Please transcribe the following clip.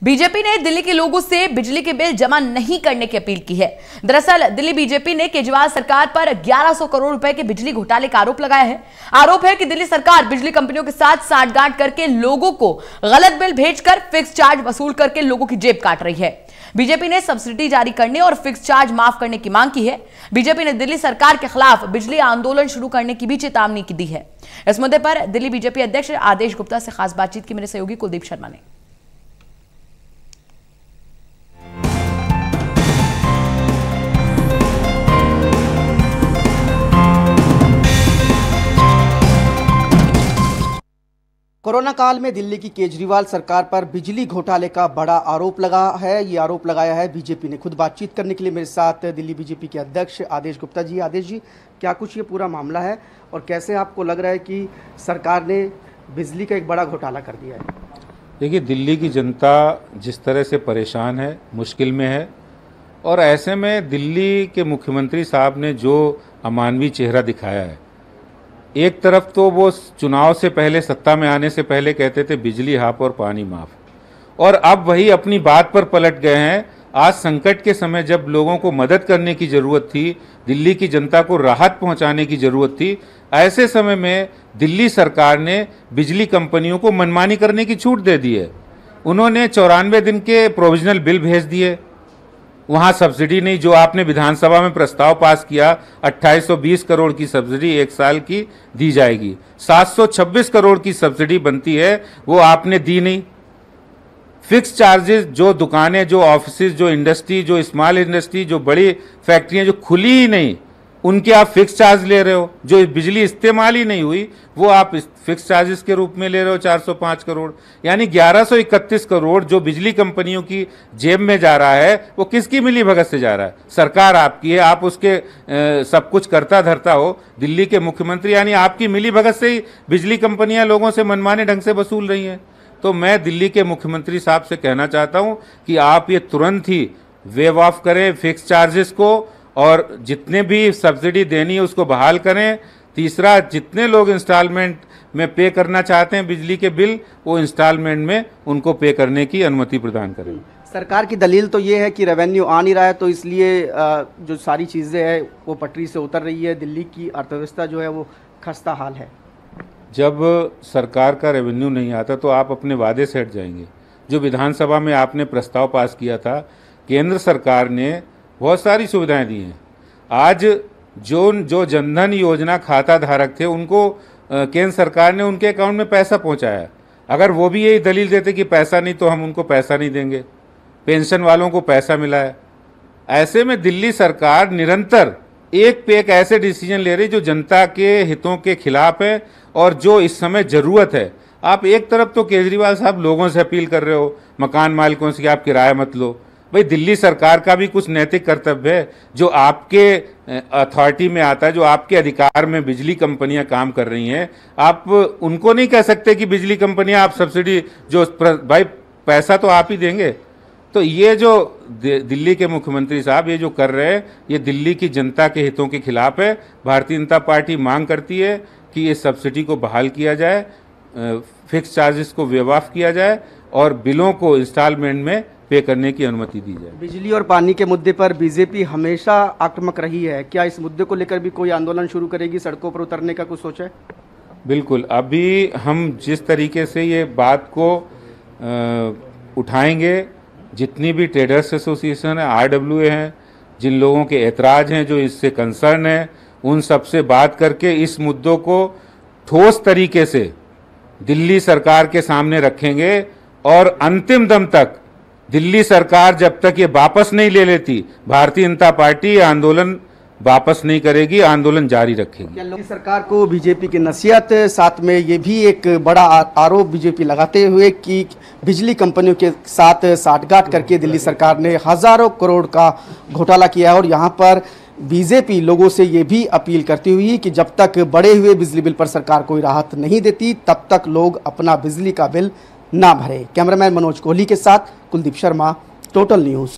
BJP ने दिल्ली के लोगों से बिजली के बिल जमा नहीं करने की अपील की है। दरअसल दिल्ली बीजेपी ने केजरीवाल सरकार पर 1100 करोड़ रुपए के बिजली घोटाले का आरोप लगाया है। आरोप है कि दिल्ली सरकार बिजली कंपनियों के साथ साठगांठ करके लोगों को गलत बिल भेजकर फिक्स चार्ज वसूल करके लोगों की जेब काट रही है। बीजेपी ने सब्सिडी जारी करने और फिक्स चार्ज माफ करने की मांग की है। बीजेपी ने दिल्ली सरकार के खिलाफ बिजली आंदोलन शुरू करने की भी चेतावनी दी है। इस मुद्दे पर दिल्ली बीजेपी अध्यक्ष आदेश गुप्ता से खास बातचीत की मेरे सहयोगी कुलदीप शर्मा ने। कोरोना काल में दिल्ली की केजरीवाल सरकार पर बिजली घोटाले का बड़ा आरोप लगा है। ये आरोप लगाया है बीजेपी ने। खुद बातचीत करने के लिए मेरे साथ दिल्ली बीजेपी के अध्यक्ष आदेश गुप्ता जी। आदेश जी, क्या कुछ ये पूरा मामला है और कैसे आपको लग रहा है कि सरकार ने बिजली का एक बड़ा घोटाला कर दिया है? देखिए, दिल्ली की जनता जिस तरह से परेशान है, मुश्किल में है, और ऐसे में दिल्ली के मुख्यमंत्री साहब ने जो अमानवीय चेहरा दिखाया है, एक तरफ तो वो चुनाव से पहले, सत्ता में आने से पहले कहते थे बिजली हाफ और पानी माफ, और अब वही अपनी बात पर पलट गए हैं। आज संकट के समय जब लोगों को मदद करने की ज़रूरत थी, दिल्ली की जनता को राहत पहुंचाने की ज़रूरत थी, ऐसे समय में दिल्ली सरकार ने बिजली कंपनियों को मनमानी करने की छूट दे दी है। उन्होंने 94 दिन के प्रोविजनल बिल भेज दिए, वहाँ सब्सिडी नहीं। जो आपने विधानसभा में प्रस्ताव पास किया, 2820 करोड़ की सब्सिडी 1 साल की दी जाएगी, 726 करोड़ की सब्सिडी बनती है, वो आपने दी नहीं। फिक्स चार्जेस, जो दुकानें, जो ऑफिसेज, जो इंडस्ट्री, जो स्मॉल इंडस्ट्री, जो बड़ी फैक्ट्रियां जो खुली ही नहीं, उनके आप फिक्स चार्ज ले रहे हो। जो बिजली इस्तेमाल ही नहीं हुई वो आप फिक्स चार्जेस के रूप में ले रहे हो 405 करोड़, यानी 1131 करोड़ जो बिजली कंपनियों की जेब में जा रहा है, वो किसकी मिली भगत से जा रहा है? सरकार आपकी है, आप उसके सब कुछ करता धरता हो। दिल्ली के मुख्यमंत्री, यानी आपकी मिली भगत से ही बिजली कंपनियां लोगों से मनमाने ढंग से वसूल रही हैं। तो मैं दिल्ली के मुख्यमंत्री साहब से कहना चाहता हूं कि आप ये तुरंत ही वेव ऑफ करें फिक्स चार्जेस को, और जितने भी सब्सिडी देनी है उसको बहाल करें। तीसरा, जितने लोग इंस्टॉलमेंट में पे करना चाहते हैं बिजली के बिल, वो इंस्टॉलमेंट में उनको पे करने की अनुमति प्रदान करें। सरकार की दलील तो ये है कि रेवेन्यू आ नहीं रहा है, तो इसलिए जो सारी चीज़ें हैं वो पटरी से उतर रही है। दिल्ली की अर्थव्यवस्था जो है वो खस्ता हाल है। जब सरकार का रेवेन्यू नहीं आता तो आप अपने वादे से हट जाएंगे। जो विधानसभा में आपने प्रस्ताव पास किया था, केंद्र सरकार ने बहुत सारी सुविधाएं दी हैं। आज जो जनधन योजना खाता धारक थे उनको केंद्र सरकार ने उनके अकाउंट में पैसा पहुंचाया। अगर वो भी यही दलील देते कि पैसा नहीं, तो हम उनको पैसा नहीं देंगे। पेंशन वालों को पैसा मिला है। ऐसे में दिल्ली सरकार निरंतर एक पे एक ऐसे डिसीजन ले रही जो जनता के हितों के खिलाफ है और जो इस समय ज़रूरत है। आप एक तरफ तो केजरीवाल साहब लोगों से अपील कर रहे हो, मकान मालिकों से कि आप किराया मत लो। भाई, दिल्ली सरकार का भी कुछ नैतिक कर्तव्य है। जो आपके अथॉरिटी में आता है, जो आपके अधिकार में बिजली कंपनियां काम कर रही हैं, आप उनको नहीं कह सकते कि बिजली कंपनियां आप सब्सिडी, जो भाई पैसा तो आप ही देंगे। तो ये जो दिल्ली के मुख्यमंत्री साहब ये जो कर रहे हैं, ये दिल्ली की जनता के हितों के खिलाफ है। भारतीय जनता पार्टी मांग करती है कि ये सब्सिडी को बहाल किया जाए, फिक्स चार्जेस को वेव ऑफ किया जाए और बिलों को इंस्टॉलमेंट में पे करने की अनुमति दी जाए। बिजली और पानी के मुद्दे पर बीजेपी हमेशा आक्रामक रही है। क्या इस मुद्दे को लेकर भी कोई आंदोलन शुरू करेगी? सड़कों पर उतरने का कुछ सोचा है? बिल्कुल। अभी हम जिस तरीके से ये बात को उठाएंगे, जितनी भी ट्रेडर्स एसोसिएशन है, RWA हैं, जिन लोगों के एतराज़ हैं, जो इससे कंसर्न है, उन सब से बात करके इस मुद्दों को ठोस तरीके से दिल्ली सरकार के सामने रखेंगे। और अंतिम दम तक दिल्ली सरकार जब तक ये वापस नहीं ले लेती, भारतीय जनता पार्टी ये आंदोलन वापस नहीं करेगी, आंदोलन जारी रखेगी। सरकार को बीजेपी की नसीहत, साथ में ये भी एक बड़ा आरोप बीजेपी लगाते हुए कि बिजली कंपनियों के साथ साठगांठ करके दिल्ली सरकार ने हजारों करोड़ का घोटाला किया है। और यहाँ पर बीजेपी लोगों से ये भी अपील करती हुई कि जब तक बढ़े हुए बिजली बिल पर सरकार कोई राहत नहीं देती, तब तक लोग अपना बिजली का बिल ना भरे। कैमरामैन मनोज कोहली के साथ कुलदीप शर्मा, टोटल न्यूज़।